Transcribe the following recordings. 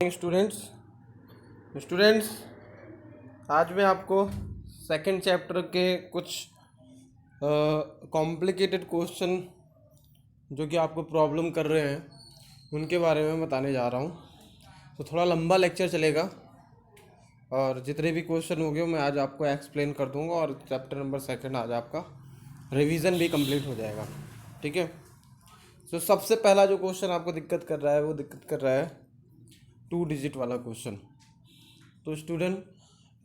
Students students आज मैं आपको सेकंड चैप्टर के कुछ कॉम्प्लिकेटेड क्वेश्चन जो कि आपको प्रॉब्लम कर रहे हैं उनके बारे में बताने जा रहा हूँ। तो थोड़ा लंबा लेक्चर चलेगा और जितने भी क्वेश्चन हो गए मैं आज आपको एक्सप्लेन कर दूँगा और चैप्टर नंबर सेकंड आज आपका रिवीजन भी कंप्लीट हो जाएगा। ठीक है। तो सबसे पहला जो क्वेश्चन आपको दिक्कत कर रहा है वो दिक्कत कर रहा है 2 डिजिट वाला क्वेश्चन। तो स्टूडेंट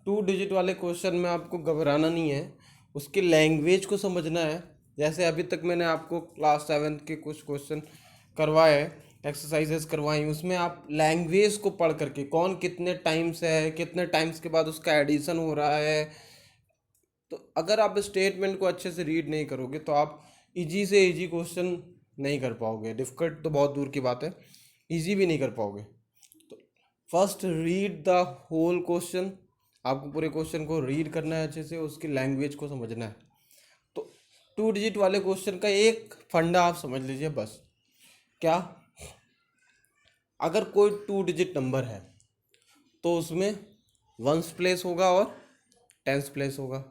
2 डिजिट वाले क्वेश्चन में आपको घबराना नहीं है, उसकी लैंग्वेज को समझना है। जैसे अभी तक मैंने आपको क्लास 7 के कुछ क्वेश्चन करवाए, एक्सरसाइजेस करवाई, उसमें आप लैंग्वेज को पढ़ करके कौन कितने टाइम्स है, कितने टाइम्स के बाद उसका एडिशन हो रहा है। तो अगर आप स्टेटमेंट को अच्छे से रीड नहीं करोगे तो आप इजी से इजी क्वेश्चन नहीं कर पाओगे। डिफ़िकल्ट तो बहुत दूर की बात है, इजी भी नहीं कर पाओगे। First read the whole question, आपको पूरे क्वेश्चन को रीड करना है अच्छे से, उसकी लैंग्वेज को समझना है। तो 2 डिजिट वाले क्वेश्चन का एक फंडा आप समझ लीजिए बस। क्या? अगर कोई 2 डिजिट नंबर है तो उसमें वंस प्लेस होगा और टेंस प्लेस होगा।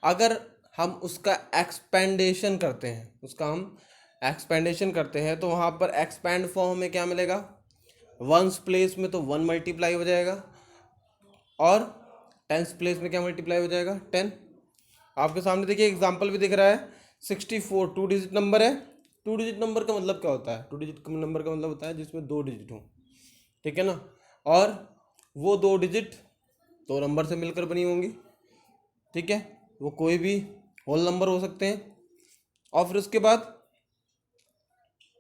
अगर हम उसका एक्सपेंडेशन करते हैं तो वहाँ पर एक्सपेंड फॉर्म में क्या मिलेगा? वंस प्लेस में तो 1 मल्टीप्लाई हो जाएगा और टेंस प्लेस में क्या मल्टीप्लाई हो जाएगा? 10। आपके सामने देखिए एग्जांपल भी दिख रहा है 64 2 डिजिट नंबर है। 2 डिजिट नंबर का मतलब क्या होता है? 2 डिजिट नंबर का मतलब होता है जिसमें 2 डिजिट हो। ठीक है ना। और वो 2 डिजिट 2 नंबर से मिलकर बनी होंगी। ठीक है। वो कोई भी होल नंबर हो सकते हैं और फिर उसके बाद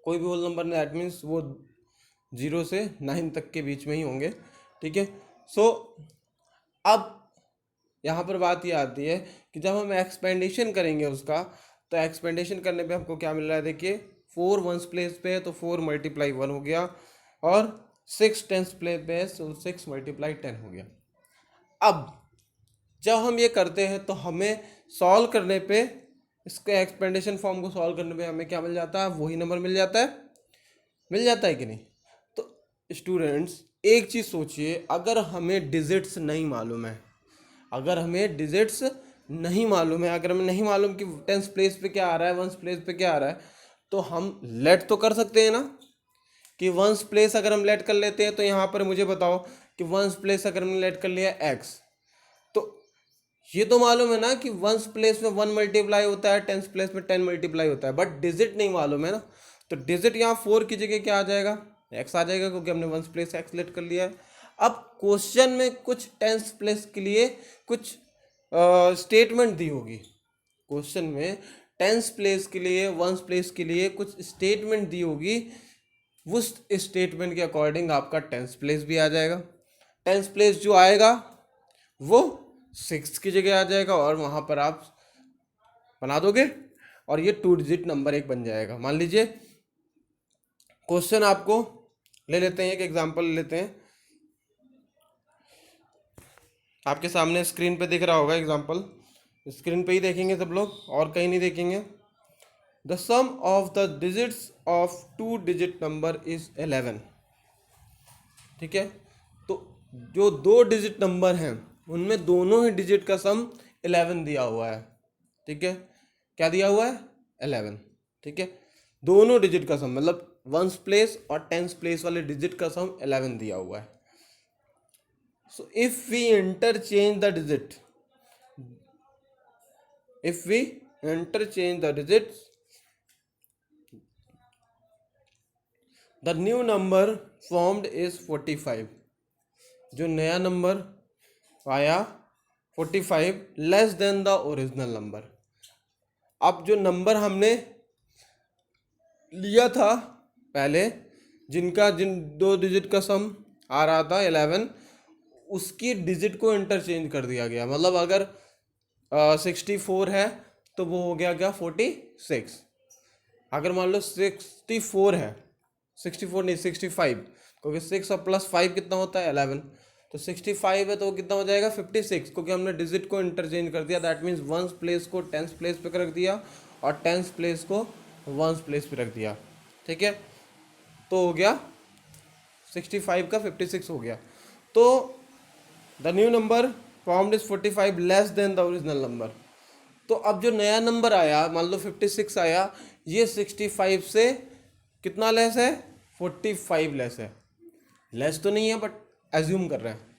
कोई भी होल नंबर नहीं, दैट मीन्स वो 0 से 9 तक के बीच में ही होंगे। ठीक है। सो अब यहाँ पर बात ये आती है कि जब हम एक्सपेंडेशन करेंगे उसका, तो एक्सपेंडेशन करने पे हमको क्या मिल रहा है? देखिए 4 वंस प्लेस पे है तो 4 मल्टीप्लाई 1 हो गया और 6 टेंस प्लेस पे है तो 6 मल्टीप्लाई 10 हो गया। अब जब हम ये करते हैं तो हमें सॉल्व करने पे, इसके एक्सपेंडेशन फॉर्म को सॉल्व करने पे हमें क्या मिल जाता है? वही नंबर मिल जाता है कि नहीं? तो स्टूडेंट्स एक चीज़ सोचिए, अगर हमें डिजिट्स नहीं मालूम है, अगर हमें नहीं मालूम कि टेंस प्लेस पे क्या आ रहा है, वंस प्लेस पे क्या आ रहा है, तो हम लेट तो कर सकते हैं ना कि वंस प्लेस अगर हम लेट कर लेते हैं तो यहाँ पर मुझे बताओ कि वंस प्लेस अगर हमने लेट कर लिया एक्स, तो ये तो मालूम है ना कि वंस प्लेस में 1 मल्टीप्लाई होता है, टेंस प्लेस में 10 मल्टीप्लाई होता है, बट डिजिट नहीं मालूम है ना। तो डिजिट यहाँ 4 की जगह क्या आ जाएगा? एक्स आ जाएगा, क्योंकि हमने वंस प्लेस एक्स लेट कर लिया है। अब क्वेश्चन में कुछ टेंस प्लेस के लिए कुछ स्टेटमेंट दी होगी। क्वेश्चन में टेंस प्लेस के लिए, वंस प्लेस के लिए कुछ स्टेटमेंट दी होगी। उस स्टेटमेंट के अकॉर्डिंग आपका टेंस प्लेस भी आ जाएगा। टेंस प्लेस जो आएगा वो 6 की जगह आ जाएगा और वहाँ पर आप बना दोगे और ये 2 डिजिट नंबर एक बन जाएगा। मान लीजिए क्वेश्चन आपको ले लेते हैं, एक एग्जांपल ले लेते हैं। आपके सामने स्क्रीन पे दिख रहा होगा एग्जांपल, स्क्रीन पे ही देखेंगे सब लोग और कहीं नहीं देखेंगे। The sum of the digits of 2 digit number is 11। ठीक है। तो जो 2 डिजिट नंबर हैं उनमें दोनों ही डिजिट का सम 11 दिया हुआ है। ठीक है। क्या दिया हुआ है? 11। ठीक है। दोनों डिजिट का सम मतलब वंस प्लेस और टेंस प्लेस वाले डिजिट का सम 11 दिया हुआ है। So if we interchange the digits, the new number formed is 45। जो नया नंबर आया 45 less than the original number. अब जो नंबर हमने लिया था पहले, जिन 2 डिजिट का सम आ रहा था 11, उसकी डिजिट को इंटरचेंज कर दिया गया। मतलब अगर 64 है तो वो हो गया क्या? 46। अगर मान लो 64 है, 64 नहीं 65, क्योंकि 6 और प्लस 5 कितना होता है? 11। तो 65 है तो वो कितना हो जाएगा? 56, क्योंकि हमने डिजिट को इंटरचेंज कर दिया। दैट मीन्स वंस प्लेस को टेंस प्लेस पे रख दिया और टेंस प्लेस को वंस प्लेस पे रख दिया। ठीक है। तो हो गया 65 का 56 हो गया, तो the new number formed is 45 less than the original number. तो अब जो नया नंबर आया, मान लो 56 आया, ये 65 से कितना लेस है, 45 लेस है। लेस तो नहीं है बट एज्यूम कर रहे हैं।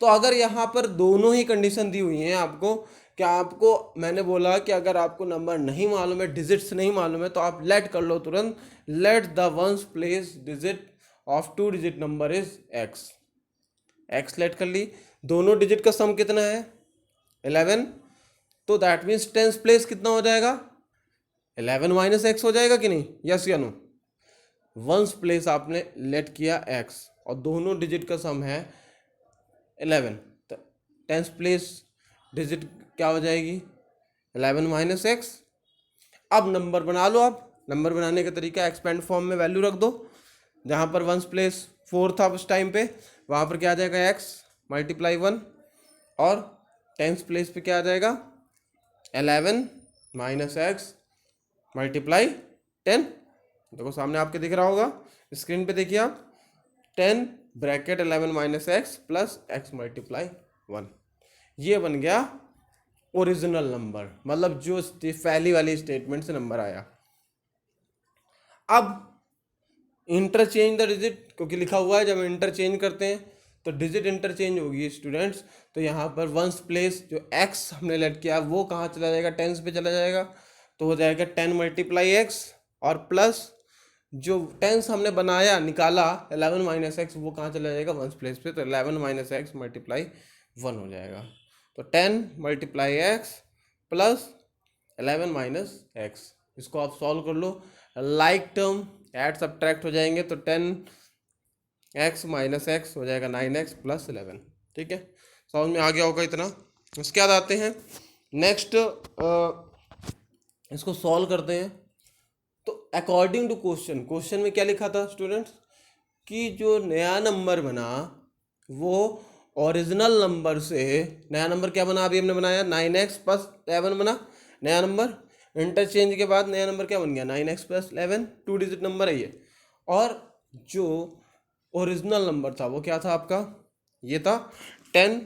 तो अगर यहाँ पर दोनों ही कंडीशन दी हुई हैं आपको, कि आपको, मैंने बोला कि अगर आपको नंबर नहीं मालूम है, डिजिट्स नहीं मालूम है, तो आप लेट कर लो तुरंत, let the ones place digit of 2 digit number is X. X let कर ली, दोनों डिजिट का सम कितना है 11, तो दैट मीन्स टेंस प्लेस कितना हो जाएगा 11 माइनस एक्स हो जाएगा कि नहीं, यस या नो। वंस प्लेस आपने लेट किया एक्स और दोनों डिजिट का सम है 11, तो टेंस प्लेस डिजिट क्या हो जाएगी 11 माइनस एक्स। अब नंबर बना लो, आप नंबर बनाने का तरीका एक्सपेंड फॉर्म में वैल्यू रख दो, जहाँ पर वंस प्लेस 4 था उस टाइम पे, वहाँ पर क्या आ जाएगा एक्स मल्टीप्लाई 1, और टेंस प्लेस पे क्या आ जाएगा 11 माइनस एक्स मल्टीप्लाई 10। देखो सामने आपके दिख रहा होगा, स्क्रीन पे देखिए आप, 10 bracket 11 minus x plus x multiply 1, ये बन गया ओरिजिनल नंबर, मतलब जो पहली वाली स्टेटमेंट से नंबर आया। अब इंटरचेंज द डिजिट, क्योंकि लिखा हुआ है जब इंटरचेंज करते हैं तो डिजिट इंटरचेंज होगी स्टूडेंट्स, तो यहाँ पर वंस प्लेस जो एक्स हमने लेट किया वो कहाँ चला जाएगा, टेंस पे चला जाएगा, तो हो जाएगा 10 मल्टीप्लाई एक्स, और प्लस जो टेंस हमने बनाया निकाला 11 माइनस एक्स, वो कहाँ चला जाएगा वंस प्लेस पे, तो 11 माइनस एक्स मल्टीप्लाई 1 हो जाएगा। तो 10 multiply x plus 11 minus x, इसको आप सॉल्व कर लो, लाइक टर्म ऐड सब्ट्रैक्ट हो जाएंगे, तो 10 एक्स माइनस एक्स हो जाएगा 9x प्लस 11। ठीक है, समझ में आ गया होगा इतना। उसके बाद आते हैं नेक्स्ट, इसको सॉल्व करते हैं। तो अकॉर्डिंग टू क्वेश्चन में क्या लिखा था स्टूडेंट्स, कि जो नया नंबर बना वो ओरिजिनल नंबर से, नया नंबर क्या बना अभी हमने बनाया 9x प्लस 11 बना नया नंबर, इंटरचेंज के बाद नया नंबर क्या बन गया 9x प्लस 11, 2 डिजिट नंबर है ये, और जो ओरिजिनल नंबर था वो क्या था आपका, ये था 10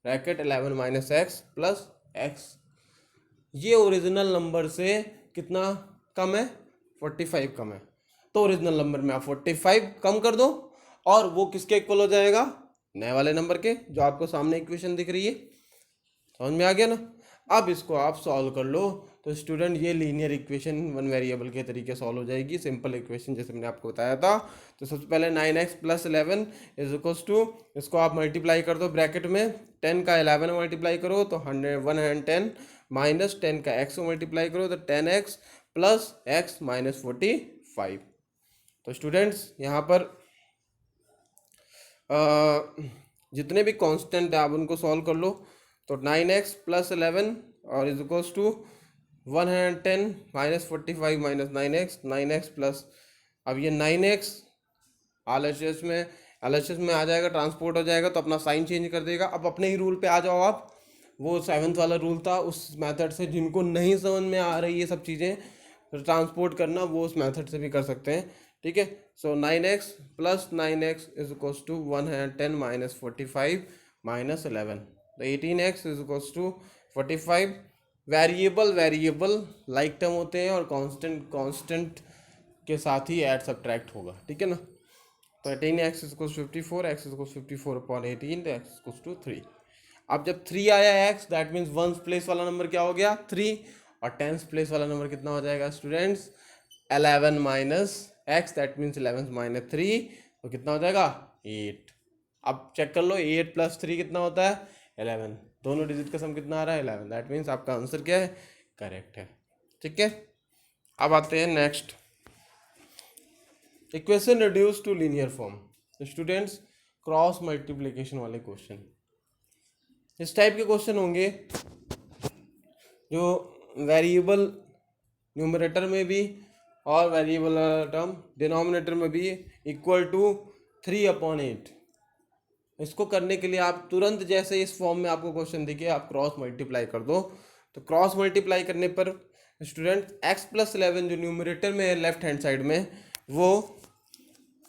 bracket 11 minus x plus x, ये ओरिजिनल नंबर से कितना कम है 45 कम है, तो ओरिजिनल नंबर में आप 45 कम कर दो और वो किसके इक्वल हो जाएगा, नए वाले नंबर के, जो आपको सामने इक्वेशन दिख रही है। समझ में आ गया ना। अब इसको आप सॉल्व कर लो, तो स्टूडेंट ये लीनियर इक्वेशन वन वेरिएबल के तरीके सॉल्व हो जाएगी, सिंपल इक्वेशन जैसे मैंने आपको बताया था। तो सबसे पहले 9x plus 11 is equals to, इसको आप मल्टीप्लाई कर दो ब्रैकेट में, 10 का 11 मल्टीप्लाई करो तो 110 माइनस 10 का x मल्टीप्लाई करो तो 10x प्लस x माइनस 45। तो स्टूडेंट्स यहाँ पर जितने भी कांस्टेंट है आप उनको सॉल्व कर लो, तो 9x प्लस 11 और is equals to 110 minus 45 minus 9x plus, अब ये 9x LHS में आ जाएगा, ट्रांसपोर्ट हो जाएगा तो अपना साइन चेंज कर देगा। अब अपने ही रूल पे आ जाओ आप, वो 7th वाला रूल था उस मेथड से, जिनको नहीं समझ में आ रही ये सब चीज़ें ट्रांसपोर्ट करना, वो उस मेथड से भी कर सकते हैं। ठीक है, so 9x plus 9x is equals to 110 minus 45 minus 11, तो 18x is equals to 45। Variable like term होते हैं और कांस्टेंट के साथ ही ऐड सब्ट्रैक्ट होगा। ठीक है ना, तो 18x is equals 54, x is equals 54 upon 18, तो x इज इक्वल्स टू 3। अब जब 3 आया x, that means ones place वाला नंबर क्या हो गया 3, और टेंस प्लेस वाला नंबर कितना हो जाएगा students 11 minus x, that means 11 minus 3, तो कितना हो जाएगा 8। अब चेक कर लो 8 प्लस 3 कितना होता है 11, दोनों डिजिट का सम कितना आ रहा है 11, दैट मीन्स आपका आंसर क्या है करेक्ट है। ठीक है, अब आते हैं next, equation reduce to linear form. Students cross multiplication वाले क्वेश्चन, इस टाइप के क्वेश्चन होंगे जो वेरिएबल न्यूमरेटर में भी और वेरिएबल टर्म डिनोमिनेटर में भी इक्वल टू 3/8। इसको करने के लिए आप तुरंत, जैसे इस फॉर्म में आपको क्वेश्चन दिखे, आप क्रॉस मल्टीप्लाई कर दो। तो क्रॉस मल्टीप्लाई करने पर स्टूडेंट x प्लस 11 जो न्यूमरेटर में है लेफ्ट हैंड साइड में, वो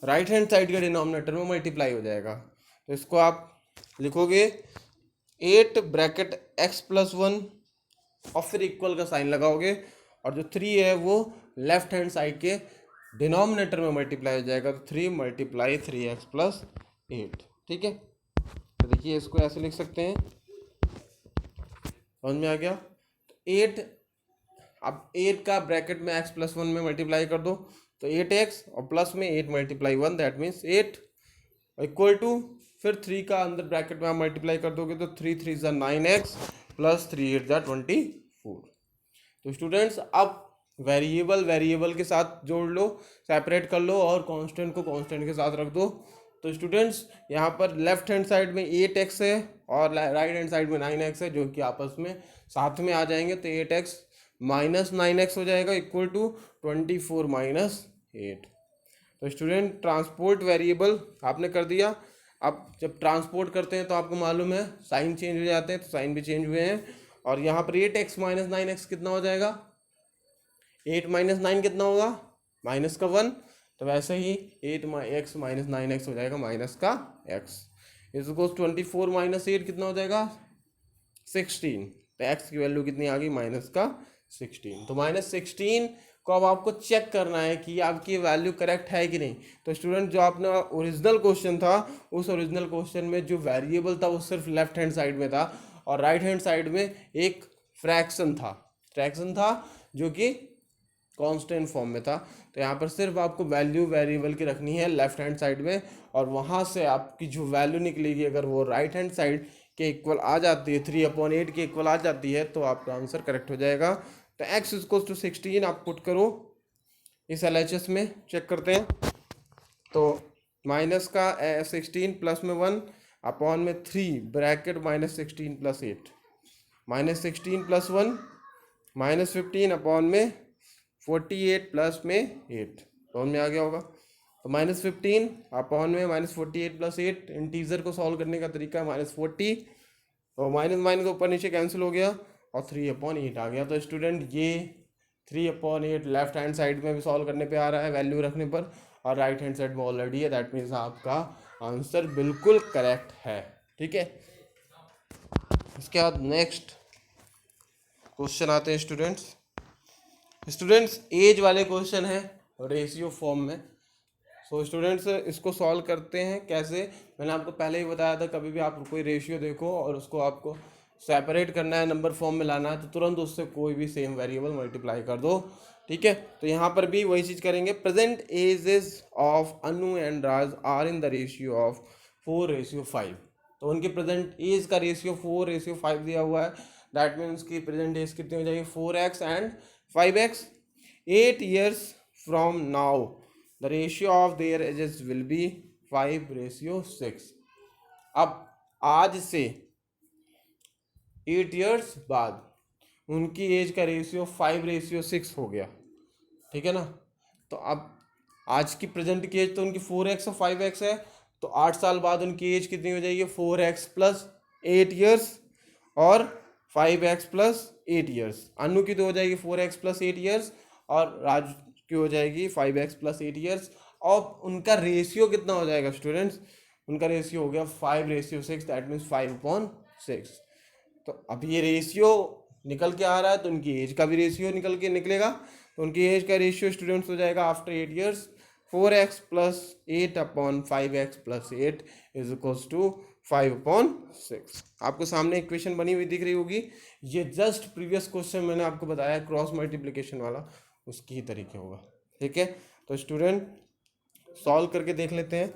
राइट हैंड साइड के डिनोमिनेटर में मल्टीप्लाई हो जाएगा। तो इसको आप लिखोगे 8 ब्रैकेट x प्लस 1 और फिर इक्वल का साइन लगाओगे, और जो 3 है वो लेफ्ट हैंड साइड के डिनोमिनेटर में मल्टीप्लाई हो जाएगा। तो 3 मल्टीप्लाई 3x प्लस 8। ठीक है, तो देखिए इसको ऐसे लिख सकते हैं, समझ में आ गया। तो 8, अब 8 का ब्रैकेट में x प्लस 1 में मल्टीप्लाई कर दो, तो 8x और प्लस में 8 multiply 1 that means 8 equal to, फिर 3 का अंदर ब्रैकेट में आप मल्टीप्लाई कर दोगे तो 3 3 ज़ा 9x प्लस 3 8 ज़ा 24। तो स्टूडेंट्स अब वेरिएबल के साथ जोड़ लो, सेपरेट कर लो और कांस्टेंट को कांस्टेंट के साथ रख दो। तो स्टूडेंट्स यहाँ पर लेफ्ट हैंड साइड में 8x है और राइट हैंड साइड में 9x है, जो कि आपस में साथ में आ जाएंगे। तो 8x माइनस 9x हो जाएगा इक्वल टू 24 माइनस 8। तो स्टूडेंट ट्रांसपोर्ट वेरिएबल आपने कर दिया। अब जब ट्रांसपोर्ट करते हैं तो आपको मालूम है साइन चेंज हो जाते हैं, तो साइन भी चेंज हुए हैं। और यहाँ पर 8x माइनस 9x कितना हो जाएगा, 8 माइनस 9 कितना होगा, माइनस का 1। तो वैसे ही 8x माइनस 9x हो जाएगा माइनस का x। इसको 24 माइनस 8 कितना हो जाएगा, 16। तो x की वैल्यू कितनी आ गई, माइनस का 16। तो माइनस 16 को अब आपको चेक करना है कि आपकी वैल्यू करेक्ट है कि नहीं। तो स्टूडेंट जो अपना ओरिजिनल क्वेश्चन था, उस ओरिजिनल क्वेश्चन में जो वेरिएबल था वो सिर्फ लेफ्ट हैंड साइड में था और राइट हैंड साइड में एक फ्रैक्शन था जो कि कांस्टेंट फॉर्म में था। तो यहाँ पर सिर्फ आपको वैल्यू वेरिएबल की रखनी है लेफ्ट हैंड साइड में, और वहाँ से आपकी जो वैल्यू निकलेगी अगर वो राइट हैंड साइड के इक्वल आ जाती है, 3/8 के इक्वल आ जाती है, तो आपका आंसर करेक्ट हो जाएगा। तो x इक्वल्स टू 16 आप पुट करो इस LHS में, चेक करते हैं। तो माइनस का 16 प्लस में 1 अपॉन में 3 bracket minus 16 plus 8, minus 16 plus 1 minus 15 upon में 48 प्लस में 8, समझ में आ गया होगा। तो माइनस 15 अपॉन में माइनस 48 प्लस 8, इंटीजर को सॉल्व करने का तरीका माइनस 40, तो माइनस माइनस ऊपर नीचे कैंसिल हो गया और 3/8 आ गया। तो स्टूडेंट ये 3/8 लेफ्ट हैंड साइड में भी सॉल्व करने पे आ रहा है वैल्यू रखने पर, और राइट हैंड साइड में ऑलरेडी है, दैट मीन्स आपका आंसर बिल्कुल करेक्ट है। ठीक है, इसके बाद नेक्स्ट क्वेश्चन आते हैं स्टूडेंट्स एज वाले क्वेश्चन है रेशियो फॉर्म में। सो स्टूडेंट्स इसको सॉल्व करते हैं कैसे, मैंने आपको पहले ही बताया था, कभी भी आप कोई रेशियो देखो और उसको आपको सेपरेट करना है, नंबर फॉर्म में लाना है, तो तुरंत उससे कोई भी सेम वेरिएबल मल्टीप्लाई कर दो। ठीक है, तो यहाँ पर भी वही चीज़ करेंगे। Present ages of Anu and Raj are in the ratio of 4:5। तो उनके प्रेजेंट एज का रेशियो 4:5 दिया हुआ है, दैट मीन्स की प्रेजेंट एज कितनी हो जाएगी, 4x and 5x। 8 years from now the ratio of their ages will be 5:6। अब आज से 8 years बाद उनकी एज का रेशियो 5:6 हो गया। ठीक है ना, तो अब आज की प्रेजेंट की एज तो उनकी 4x और 5x है, तो 8 साल बाद उनकी एज कितनी हो जाएगी, 4x प्लस 8 ईयर्स और 5x प्लस 8 ईयर्स। अनु की तो हो जाएगी 4x प्लस 8 ईयर्स और राज की हो जाएगी 5x प्लस 8 ईयर्स। और उनका रेशियो कितना हो जाएगा स्टूडेंट्स, उनका रेशियो हो गया 5:6, दैट मीन्स 5/6। तो अब ये रेशियो निकल के आ रहा है, तो उनकी एज का भी रेशियो निकलेगा। तो उनकी एज का रेशियो स्टूडेंट्स हो जाएगा after 8 years 4x plus 8 upon 5x plus 8 is equals to 5/6। आपको सामने इक्वेशन बनी हुई दिख रही होगी, ये जस्ट प्रीवियस क्वेश्चन मैंने आपको बताया क्रॉस मल्टीप्लिकेशन वाला, उसकी ही तरीके होगा। ठीक है, तो स्टूडेंट सॉल्व करके देख लेते हैं।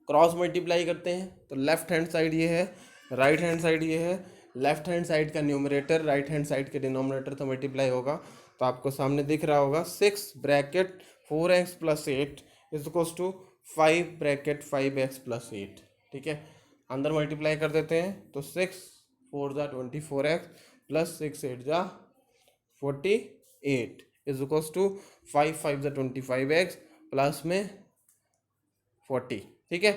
क्रॉस मल्टीप्लाई करते हैं तो लेफ्ट हैंड साइड ये है, राइट हैंड साइड ये है। लेफ्ट हैंड साइड का न्यूमरेटर राइट हैंड साइड के डिनोमिनेटर तो मल्टीप्लाई होगा, तो आपको सामने दिख रहा होगा 6 bracket 4x plus 8 is equals to 5 bracket 5x plus 8। ठीक है, अंदर मल्टीप्लाई कर देते हैं, तो 6 4 ज़ा 24x प्लस 6 8 ज़ा 48 इज इक्वल्स टू 5 5 ज़ा 25x प्लस में 40। ठीक है,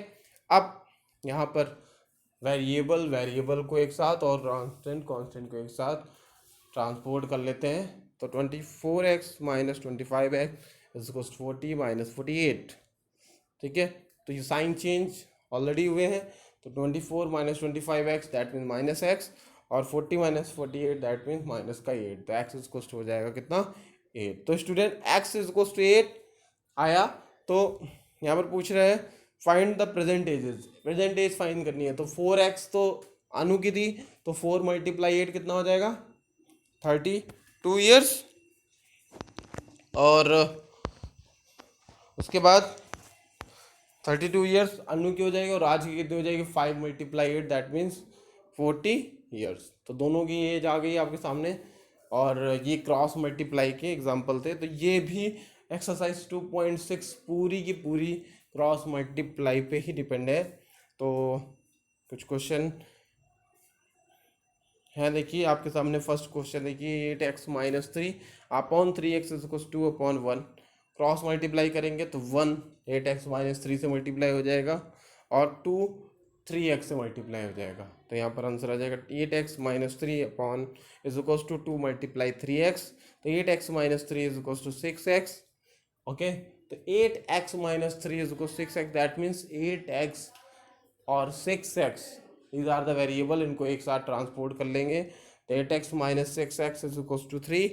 अब यहाँ पर वेरिएबल को एक साथ और कांस्टेंट को एक साथ ट्रांसपोर्ट कर लेते हैं। तो 24x minus 25x is equals 40 minus 48। ठीक है, तो ये साइन चेंज ऑलरेडी हुए हैं, तो 24 minus 25x that means minus x, और 40 माइनस 48 दैट मीन्स माइनस का 8, तो x इज हो जाएगा कितना 8। तो स्टूडेंट x इज 8 आया। तो यहाँ पर पूछ रहे हैं find the present ages, present age find करनी है। तो 4x तो अनु की थी, तो 4 मल्टीप्लाई 8 कितना हो जाएगा 32 ईयर्स, और उसके बाद 32 ईयर्स अनु की हो जाएगी, और राज की कितनी हो जाएगी 5 मल्टीप्लाई 8 दैट मीन्स 40 ईयर्स। तो दोनों की एज आ गई आपके सामने, और ये क्रॉस मल्टीप्लाई के एग्जांपल थे। तो ये भी एक्सरसाइज 2.6 पूरी की पूरी क्रॉस मल्टीप्लाई पे ही डिपेंड है। तो कुछ क्वेश्चन है, देखिए आपके सामने फर्स्ट क्वेश्चन देखिए 8x minus 3 upon 3x is 2 upon 1, cross multiply करेंगे तो 1 8x माइनस 3 से मल्टीप्लाई हो जाएगा, और 2 3x से मल्टीप्लाई हो जाएगा। तो यहाँ पर आंसर आ जाएगा 8x minus 3 upon is equals to 2 multiply 3x, तो 8x minus 3 is equals to 6x। Okay, तो 8x minus 3 is equals 6x that means 8x और 6x these are the variable, इनको एक साथ ट्रांसपोर्ट कर लेंगे। तो 8x minus 6x is equals to 3,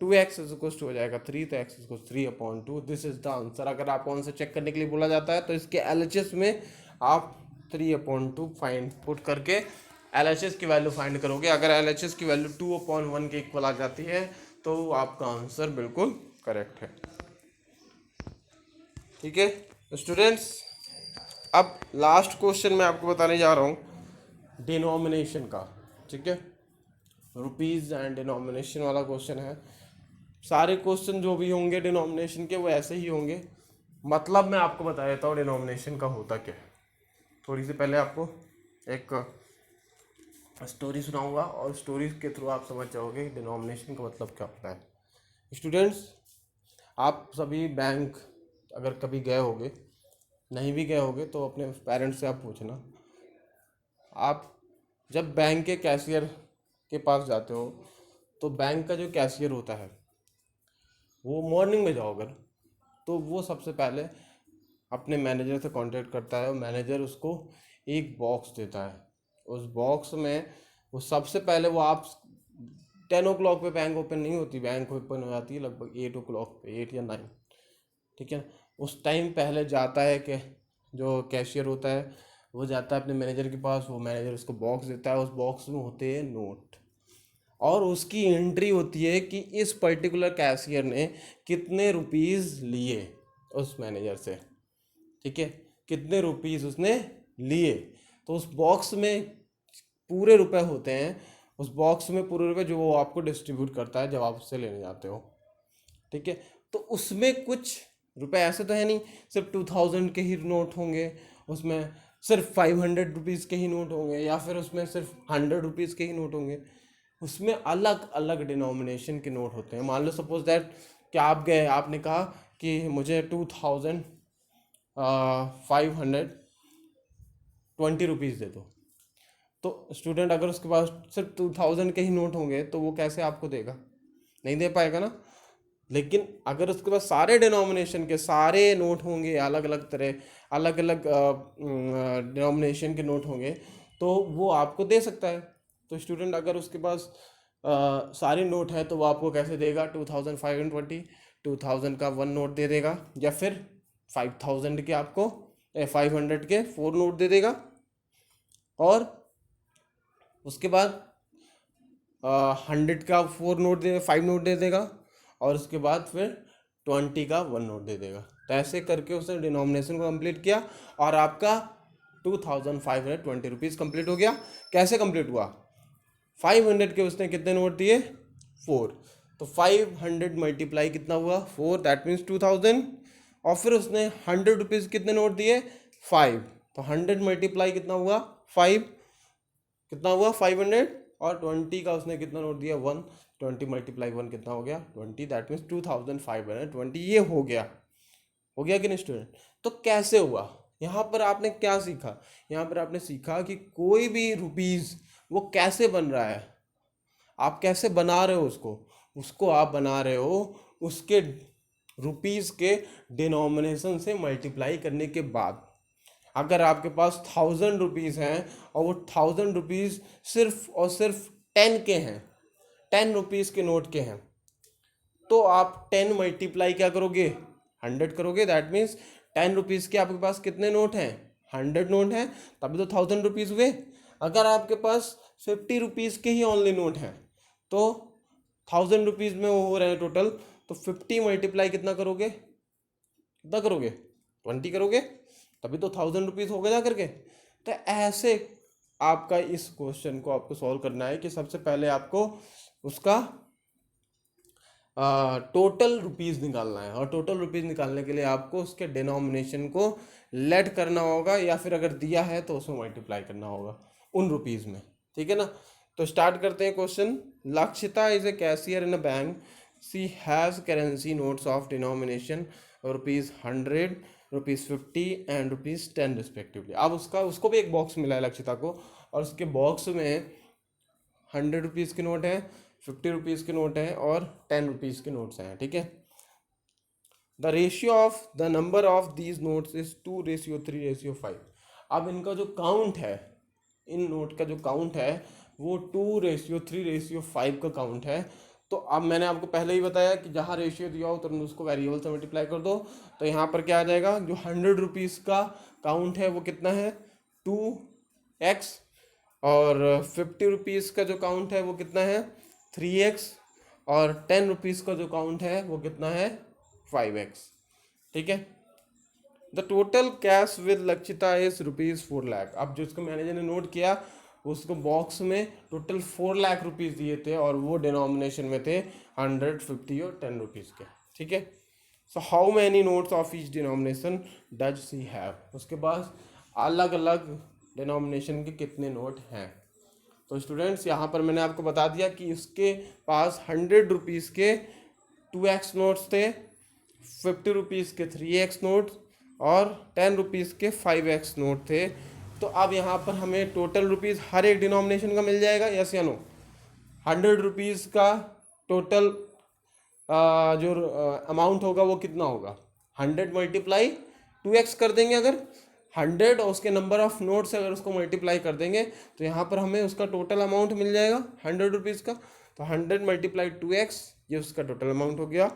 2x is equals to हो जाएगा 3, तो x is equals 3 upon 2। This is the answer. अगर आपको आंसर चेक करने के लिए बोला जाता है तो इसके LHS में आप 3 अपॉन 2 फाइंड पुट करके LHS की वैल्यू फाइंड करोगे। अगर LHS की वैल्यू 2 अपॉन 1 के इक्वल आ जाती है तो आपका आंसर बिल्कुल करेक्ट है। ठीक है स्टूडेंट्स, अब लास्ट क्वेश्चन मैं आपको बताने जा रहा हूँ डिनोमिनेशन का। ठीक है, रुपीज़ एंड डिनोमिनेशन वाला क्वेश्चन है। सारे क्वेश्चन जो भी होंगे डिनोमिनेशन के वो ऐसे ही होंगे, मतलब मैं आपको बता देता हूँ डिनोमिनेशन का होता क्या है। थोड़ी सी पहले आपको एक स्टोरी सुनाऊंगा, और स्टोरी के थ्रू आप समझ जाओगे डिनोमिनेशन का मतलब क्या होता है। स्टूडेंट्स, आप सभी बैंक अगर कभी गए होगे, नहीं भी गए होगे तो अपने पेरेंट्स से आप पूछना। आप जब बैंक के कैशियर के पास जाते हो तो बैंक का जो कैशियर होता है वो मॉर्निंग में जाओ अगर, तो वो सबसे पहले अपने मैनेजर से कांटेक्ट करता है, और मैनेजर उसको एक बॉक्स देता है। उस बॉक्स में वो सबसे पहले वो आप 10 ओ क्लॉक पे बैंक ओपन नहीं होती, बैंक ओपन हो जाती है लगभग 8 ओ क्लॉक पे, 8 या 9। ठीक है, उस टाइम पहले जाता है कि जो कैशियर होता है वो जाता है अपने मैनेजर के पास, वो मैनेजर उसको बॉक्स देता है। उस बॉक्स में होते हैं नोट, और उसकी एंट्री होती है कि इस पर्टिकुलर कैशियर ने कितने रुपीज़ लिए उस मैनेजर से। ठीक है, कितने रुपीज़ उसने लिए। तो उस बॉक्स में पूरे रुपए होते हैं, उस बॉक्स में पूरे रुपए जो वो आपको डिस्ट्रीब्यूट करता है जब आप उससे लेने जाते हो। ठीक है, तो उसमें कुछ रुपए ऐसे तो है नहीं सिर्फ 2000 के ही नोट होंगे, उसमें सिर्फ 500 रुपीज़ के ही नोट होंगे, या फिर उसमें सिर्फ 100 रुपीज़ के ही नोट होंगे। उसमें अलग अलग डिनोमिनेशन के नोट होते हैं। मान लो सपोज दैट कि आप गए, आपने कहा कि मुझे 2520 रुपीज़ दे दो। तो स्टूडेंट अगर उसके पास सिर्फ 2000 के ही नोट होंगे तो वो कैसे आपको देगा, नहीं दे पाएगा ना। लेकिन अगर उसके पास सारे डिनोमिनेशन के सारे नोट होंगे, अलग अलग तरह अलग अलग डिनोमिनेशन के नोट होंगे, तो वो आपको दे सकता है। तो स्टूडेंट अगर उसके पास सारे नोट है तो वो आपको कैसे देगा, 2520, 2000 का 1 नोट दे देगा, या फिर 5000 के आपको 500 के 4 नोट दे देगा, और उसके बाद 100 का 4 नोट दे 5 नोट दे देगा, और उसके बाद फिर 20 का 1 नोट दे देगा। तो ऐसे करके उसने डिनोमिनेशन को कंप्लीट किया, और आपका 2520 रुपीज़ कंप्लीट हो गया। कैसे कंप्लीट हुआ, 500 के उसने कितने नोट दिए 4, तो 500 मल्टीप्लाई कितना हुआ 4 दैट मीन्स 2000, और फिर उसने 100 रुपीज़ कितने नोट दिए 5, तो 100 मल्टीप्लाई कितना हुआ 5, कितना हुआ 500, और 20 का उसने कितना नोट दिया 1, 20 मल्टीप्लाई 1 कितना हो गया 20, दैट मीन्स 2520। ये हो गया कि नहीं स्टूडेंट। तो कैसे हुआ, यहाँ पर आपने क्या सीखा, यहाँ पर आपने सीखा कि कोई भी रुपीज़ वो कैसे बन रहा है, आप कैसे बना रहे हो उसको आप बना रहे हो उसके रुपीज़ के डिनोमिनेशन से मल्टीप्लाई करने के बाद अगर आपके पास 1000 रुपीज़ हैं और वो 1000 रुपीज़ सिर्फ और सिर्फ 10 के हैं, 10 रुपीज़ के नोट के हैं, तो आप 10 मल्टीप्लाई क्या करोगे, 100 करोगे। दैट मीन्स 10 रुपीज़ के आपके पास कितने नोट हैं, 100 नोट हैं, तभी तो 1000 रुपीज़ हुए। अगर आपके पास 50 रुपीज़ के ही ओनली नोट हैं तो 1000 रुपीज़ में वो हो रहे हैं टोटल, तो 50 मल्टीप्लाई कितना करोगे, कितना करोगे, 20 करोगे, तभी तो 1000 रुपीज़ हो गया जा करके। तो ऐसे आपका इस क्वेश्चन को आपको सॉल्व करना है कि सबसे पहले आपको उसका टोटल रुपीज़ निकालना है, और टोटल रुपीज़ निकालने के लिए आपको उसके डिनोमिनेशन को लेट करना होगा, या फिर अगर दिया है तो उसमें मल्टीप्लाई करना होगा उन रुपीज़ में, ठीक है ना। तो स्टार्ट करते हैं question. Lakshita is a cashier in a bank, she has currency notes of denomination ₹100, ₹50 and ₹10 respectively. अब उसको भी एक बॉक्स मिला है लक्षिता को, और उसके बॉक्स में 100 रुपीज़ के नोट हैं, 50 रुपीज़ के नोट हैं और 10 रुपीज़ के नोट्स हैं, ठीक है। The ratio of the number of these notes is 2:3:5। अब इनका जो काउंट है, इन नोट का जो काउंट है वो 2:3:5 का काउंट है। तो अब मैंने आपको पहले ही बताया कि जहाँ रेशियो दिया हो तुरंत उसको वेरिएबल से मल्टीप्लाई कर दो। तो यहाँ पर क्या आ जाएगा, जो 100 रुपीज़ का काउंट है वो कितना है, 2x, और 50 रुपीज़ का जो काउंट है वो कितना है, 3x, और 10 रुपीज़ का जो काउंट है वो कितना है, 5x, ठीक है। The total cash with Lakshita is ₹4 lakh. अब जो उसको मैनेजर ने नोट किया उसको बॉक्स में टोटल 4 लाख रुपीज़ दिए थे, और वो डिनोमिनेशन में थे 100, 50 और 10 रुपीज़ के, ठीक है। So how many notes of each denomination does she have. उसके पास अलग अलग डिनोमिनेशन के कितने नोट हैं। तो स्टूडेंट्स यहाँ पर मैंने आपको बता दिया कि इसके पास 100 रुपीज़ के 2x नोट्स थे, 50 रुपीज़ के 3x नोट्स और 10 रुपीज़ के 5x नोट थे। तो अब यहाँ पर हमें टोटल रुपीज़ हर एक डिनोमिनेशन का मिल जाएगा, यस या नो। 100 रुपीज़ का टोटल जो अमाउंट होगा वो कितना होगा, 100 मल्टीप्लाई 2x कर देंगे, अगर 100 और उसके नंबर ऑफ नोट्स अगर उसको मल्टीप्लाई कर देंगे तो यहाँ पर हमें उसका टोटल अमाउंट मिल जाएगा 100 रुपीज़ का। तो 100 मल्टीप्लाई 2x, ये उसका टोटल अमाउंट हो गया।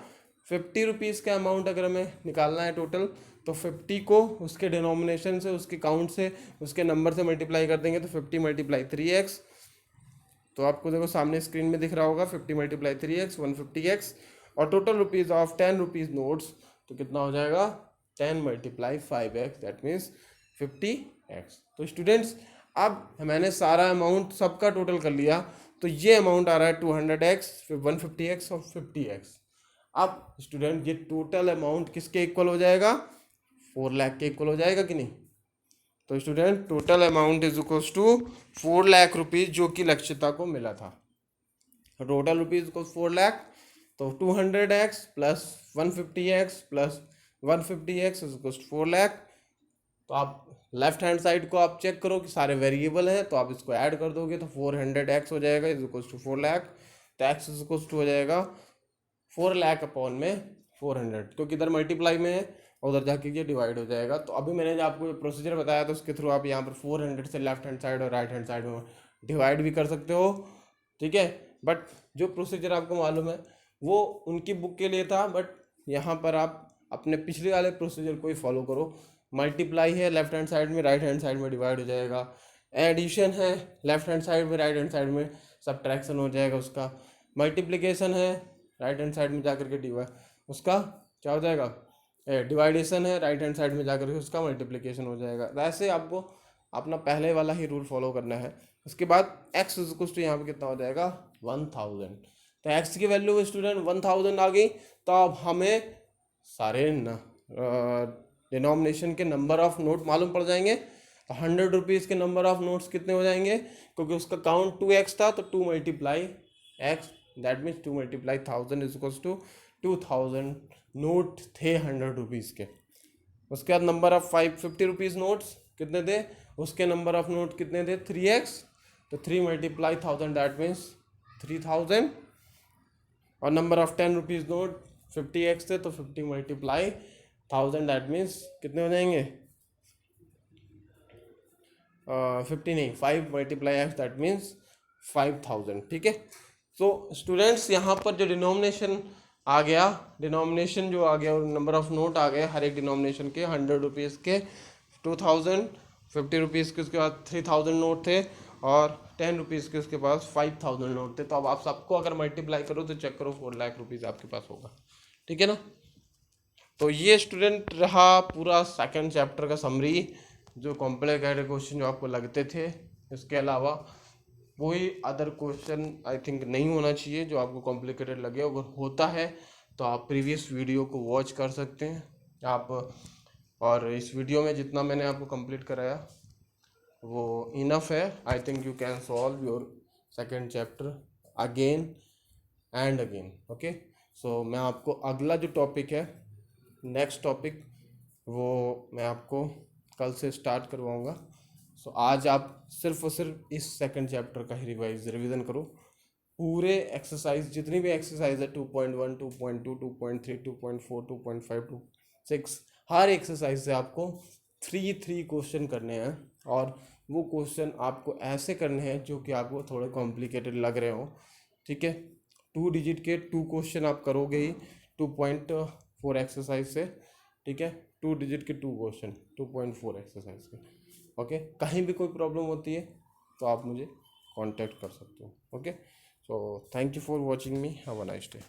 50 रुपीज़ का अमाउंट अगर हमें निकालना है टोटल, तो 50 को उसके डिनोमिनेशन से, उसके काउंट से, उसके नंबर से मल्टीप्लाई कर देंगे, तो 50 मल्टीप्लाई 3x, तो आपको देखो सामने स्क्रीन में दिख रहा होगा 50 मल्टीप्लाई 3x 150x, और total rupees of 10 rupees notes, तो कितना हो जाएगा 10 multiply 5x, that means 50x। तो स्टूडेंट्स अब मैंने सारा अमाउंट सबका टोटल कर लिया, तो ये अमाउंट आ रहा है 200x, फिर 150x और 50x। अब स्टूडेंट ये टोटल अमाउंट किसके इक्वल हो जाएगा, 4 लाख के इक्वल हो जाएगा कि नहीं। तो student total amount is equals to 4 lakh rupees जो कि लक्षिता को मिला था। टोटल रुपीज़ को 4 लाख, तो 200x plus 150x plus 150x is equals to 4 lakh. तो आप लेफ्ट हैंड साइड को आप चेक करो कि सारे वेरिएबल हैं, तो आप इसको ऐड कर दोगे तो 400x हो जाएगा इज इक्वल्स टू 4 लाख। तो x इज इक्वल्स टू हो जाएगा 4 लाख अपॉन में 400, क्योंकि इधर मल्टीप्लाई में है और उधर जाके ये डिवाइड हो जाएगा। तो अभी मैंने जो आपको प्रोसीजर बताया था उसके थ्रू आप यहाँ पर 400 से लेफ्ट हैंड साइड और राइट हैंड साइड में डिवाइड भी कर सकते हो, ठीक है। बट जो प्रोसीजर आपको मालूम है वो उनकी बुक के लिए था, बट यहाँ पर आप अपने पिछले वाले प्रोसीजर को ही फॉलो करो। मल्टीप्लाई है लेफ्ट हैंड साइड में, राइट हैंड साइड में डिवाइड हो जाएगा। एडिशन है लेफ्ट हैंड साइड में, राइट हैंड साइड में सब्ट्रैक्शन हो जाएगा उसका। मल्टीप्लिकेशन है राइट हैंड साइड में जाकर के डिवाइड, उसका क्या हो जाएगा, डिवाइडेशन है राइट हैंड साइड में जाकर के उसका मल्टीप्लिकेशन हो जाएगा। वैसे आपको अपना पहले वाला ही रूल फॉलो करना है। उसके बाद एक्स इक्वल्स टू यहाँ पे कितना हो जाएगा 1000। तो एक्स की वैल्यू स्टूडेंट 1000 आ गई। तो अब हमें सारे डिनोमिनेशन के नंबर ऑफ नोट मालूम पड़ जाएंगे। तो 100 रुपीज़ के नंबर ऑफ नोट्स कितने हो जाएंगे, क्योंकि उसका काउंट 2x था, तो 2 multiply x, that means 2 multiply 1000 is equals to 2000 note थे 100 रुपीज़ के। उसके बाद नंबर ऑफ 50 रुपीज़ नोट्स कितने थे, उसके नंबर ऑफ नोट कितने थे 3x, तो 3 मल्टीप्लाई 1000 दैट मीन्स 3000। और number of 10 rupees note 50x थे तो 50 मल्टीप्लाई 1000 दैट मीन्स कितने हो जाएंगे 50 नहीं 5 मल्टीप्लाई x दैट मीन्स 5000। ठीक है। सो स्टूडेंट्स यहाँ पर जो डिनोमिनेशन आ गया, डिनोमिनेशन जो आ गया और नंबर ऑफ नोट आ गए हर एक डिनोमिनेशन के 100 रुपीज़ के 2000, 50 रुपीज़ के उसके बाद 3000 नोट थे और 10 रुपीज़ के उसके पास 5000 नोट थे। तो अब आप सबको अगर मल्टीप्लाई करो तो चेक करो 4 लाख रुपीज़ आपके पास होगा। ठीक है ना। तो ये स्टूडेंट रहा पूरा सेकंड चैप्टर का समरी, जो कॉम्प्लिकेटेड क्वेश्चन जो आपको लगते थे। इसके अलावा कोई अदर क्वेश्चन आई थिंक नहीं होना चाहिए जो आपको कॉम्प्लिकेटेड लगे। अगर होता है तो आप प्रीवियस वीडियो को वॉच कर सकते हैं आप, और इस वीडियो में जितना मैंने आपको कंप्लीट कराया वो इनफ है। I think you can solve your second chapter again and again. Okay. So मैं आपको अगला जो टॉपिक है, नेक्स्ट टॉपिक, वो मैं आपको कल से स्टार्ट करवाऊँगा। सो आज आप सिर्फ और सिर्फ इस सेकंड चैप्टर का ही रिवीजन करो। पूरे एक्सरसाइज जितनी भी एक्सरसाइज है 2.1, 2.2, 2.3, 2.4, 2.5, 2.6 हर एक्सरसाइज से आपको 3 क्वेश्चन करने हैं और वो क्वेश्चन आपको ऐसे करने हैं जो कि आपको थोड़े कॉम्प्लिकेटेड लग रहे हो। ठीक है। 2 डिजिट के 2 क्वेश्चन आप करोगे ही 2.4 एक्सरसाइज से। ठीक है। 2 डिजिट के 2 क्वेश्चन 2.4 एक्सरसाइज के। ओके। कहीं भी कोई प्रॉब्लम होती है तो आप मुझे कांटेक्ट कर सकते हो। Okay. So thank you for watching me, have a nice day.